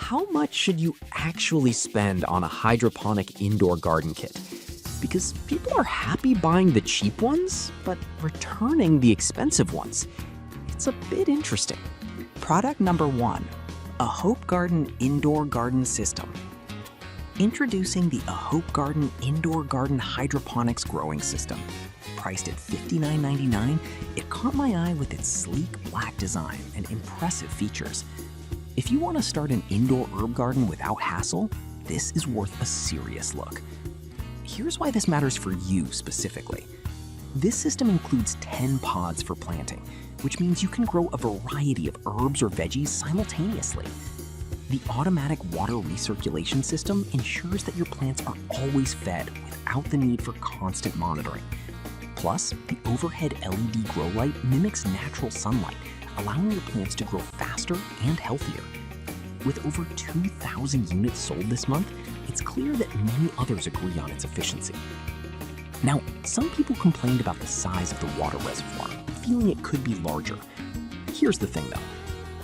how much should you actually spend on a hydroponic indoor garden kit? Because people are happy buying the cheap ones, but returning the expensive ones. It's a bit interesting. Product number 1, a Hope Garden Indoor Garden System. Introducing the A Hope Garden Indoor Garden Hydroponics Growing System. Priced at $59.99, it caught my eye with its sleek black design and impressive features. If you want to start an indoor herb garden without hassle, this is worth a serious look. Here's why this matters for you specifically. This system includes 10 pods for planting, which means you can grow a variety of herbs or veggies simultaneously. The automatic water recirculation system ensures that your plants are always fed without the need for constant monitoring. Plus, the overhead LED grow light mimics natural sunlight, allowing your plants to grow faster and healthier. With over 2,000 units sold this month, it's clear that many others agree on its efficiency. Now, some people complained about the size of the water reservoir, feeling it could be larger. Here's the thing though.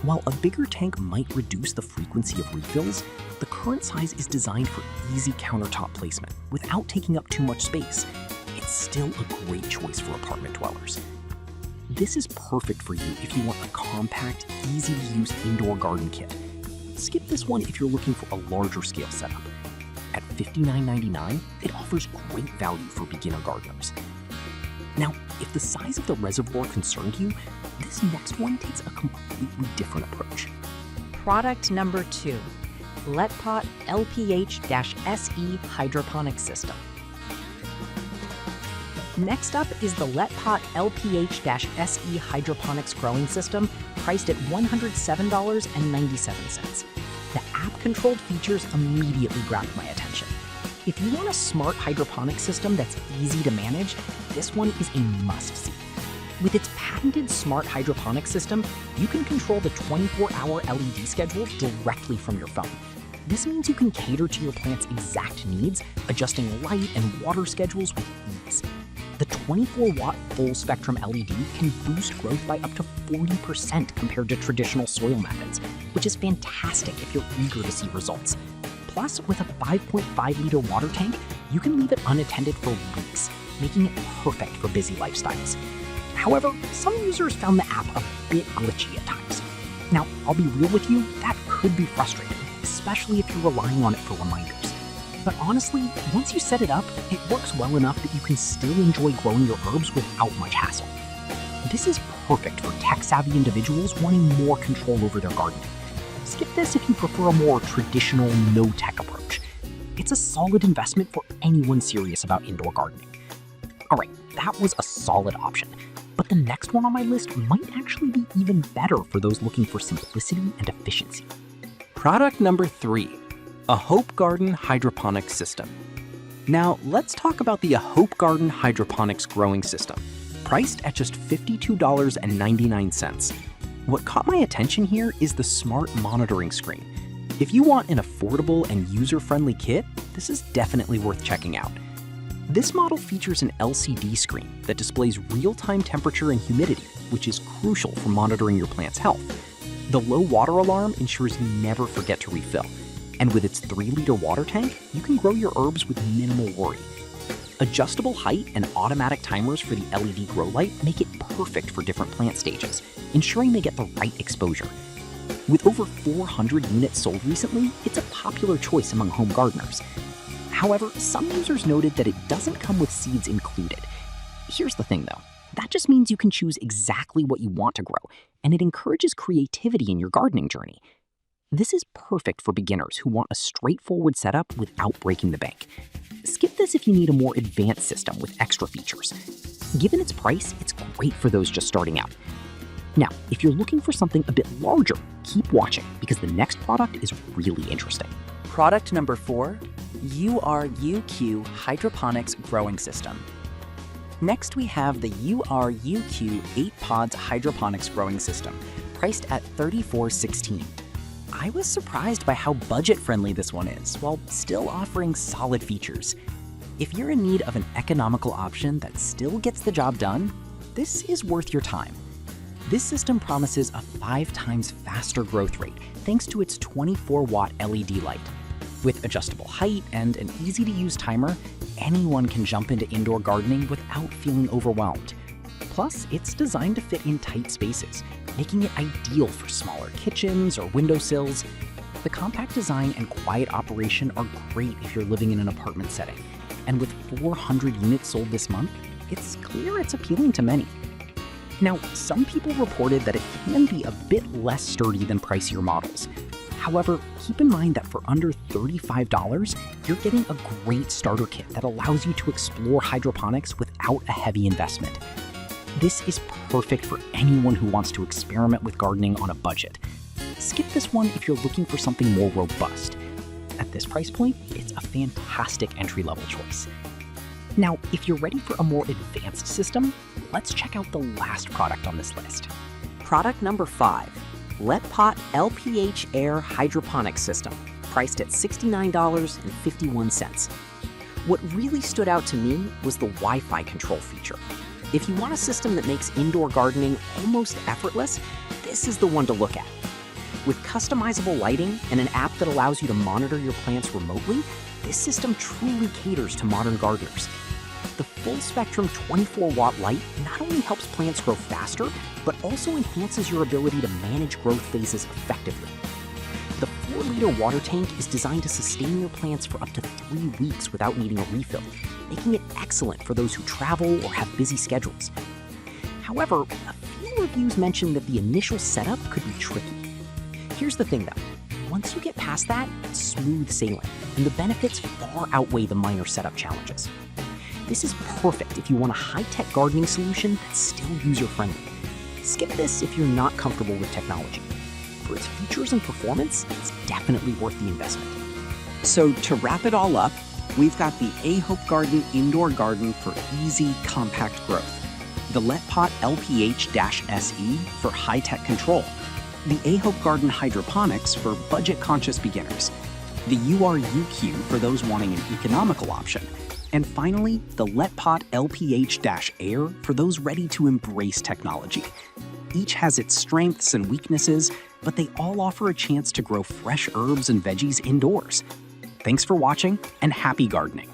While a bigger tank might reduce the frequency of refills, the current size is designed for easy countertop placement without taking up too much space. It's still a great choice for apartment dwellers. This is perfect for you if you want a compact, easy-to-use indoor garden kit. Skip this one if you're looking for a larger scale setup. At $59.99, it offers great value for beginner gardeners. Now, if the size of the reservoir concerned you, this next one takes a completely different approach. Product number 2, LetPot LPH-SE Hydroponic System. Next up is the LetPot LPH-SE Hydroponics Growing System, priced at $107.97. The app-controlled features immediately grabbed my attention. If you want a smart hydroponic system that's easy to manage, this one is a must-see. With its patented smart hydroponic system, you can control the 24-hour LED schedule directly from your phone. This means you can cater to your plant's exact needs, adjusting light and water schedules with ease. The 24-watt full-spectrum LED can boost growth by up to 40% compared to traditional soil methods, which is fantastic if you're eager to see results. Plus, with a 5.5-liter water tank, you can leave it unattended for weeks, making it perfect for busy lifestyles. However, some users found the app a bit glitchy at times. Now, I'll be real with you, that could be frustrating, especially if you're relying on it for reminders. But honestly, once you set it up, it works well enough that you can still enjoy growing your herbs without much hassle. This is perfect for tech-savvy individuals wanting more control over their gardening. Skip this if you prefer a more traditional, no-tech approach. It's a solid investment for anyone serious about indoor gardening. Alright, that was a solid option, but the next one on my list might actually be even better for those looking for simplicity and efficiency. Product number 3, a Hope Garden Hydroponic System. Now, let's talk about the A Hope Garden Hydroponics Growing System, priced at just $52.99. What caught my attention here is the smart monitoring screen. If you want an affordable and user-friendly kit, this is definitely worth checking out. This model features an LCD screen that displays real-time temperature and humidity, which is crucial for monitoring your plant's health. The low water alarm ensures you never forget to refill. And with its 3-liter water tank, you can grow your herbs with minimal worry. Adjustable height and automatic timers for the LED grow light make it perfect for different plant stages, ensuring they get the right exposure. With over 400 units sold recently, it's a popular choice among home gardeners. However, some users noted that it doesn't come with seeds included. Here's the thing though, that just means you can choose exactly what you want to grow, and it encourages creativity in your gardening journey. This is perfect for beginners who want a straightforward setup without breaking the bank. Skip this if you need a more advanced system with extra features. Given its price, it's great for those just starting out. Now, if you're looking for something a bit larger, keep watching because the next product is really interesting. Product number 4, URUQ Hydroponics Growing System. Next, we have the URUQ 8 Pods Hydroponics Growing System, priced at $34.16. I was surprised by how budget-friendly this one is, while still offering solid features. If you're in need of an economical option that still gets the job done, this is worth your time. This system promises a 5 times faster growth rate thanks to its 24-watt LED light. With adjustable height and an easy-to-use timer, anyone can jump into indoor gardening without feeling overwhelmed. Plus, it's designed to fit in tight spaces, making it ideal for smaller kitchens or windowsills. The compact design and quiet operation are great if you're living in an apartment setting. And with 400 units sold this month, it's clear it's appealing to many. Now, some people reported that it can be a bit less sturdy than pricier models. However, keep in mind that for under $35, you're getting a great starter kit that allows you to explore hydroponics without a heavy investment. This is perfect for anyone who wants to experiment with gardening on a budget. Skip this one if you're looking for something more robust. At this price point, it's a fantastic entry-level choice. Now, if you're ready for a more advanced system, let's check out the last product on this list. Product number 5, LetPot LPH Air Hydroponic System, priced at $69.51. What really stood out to me was the Wi-Fi control feature. If you want a system that makes indoor gardening almost effortless, this is the one to look at. With customizable lighting and an app that allows you to monitor your plants remotely, this system truly caters to modern gardeners. The full-spectrum 24-watt light not only helps plants grow faster, but also enhances your ability to manage growth phases effectively. The 4-liter water tank is designed to sustain your plants for up to 3 weeks without needing a refill, making it excellent for those who travel or have busy schedules. However, a few reviews mention that the initial setup could be tricky. Here's the thing though, once you get past that, it's smooth sailing, and the benefits far outweigh the minor setup challenges. This is perfect if you want a high-tech gardening solution that's still user-friendly. Skip this if you're not comfortable with technology. For its features and performance, it's definitely worth the investment. So to wrap it all up, we've got the A-Hope Garden Indoor Garden for easy, compact growth, the LetPot LPH-SE for high-tech control, the A-Hope Garden Hydroponics for budget-conscious beginners, the URUQ for those wanting an economical option, and finally, the LetPot LPH-Air for those ready to embrace technology. Each has its strengths and weaknesses, but they all offer a chance to grow fresh herbs and veggies indoors. Thanks for watching, and happy gardening!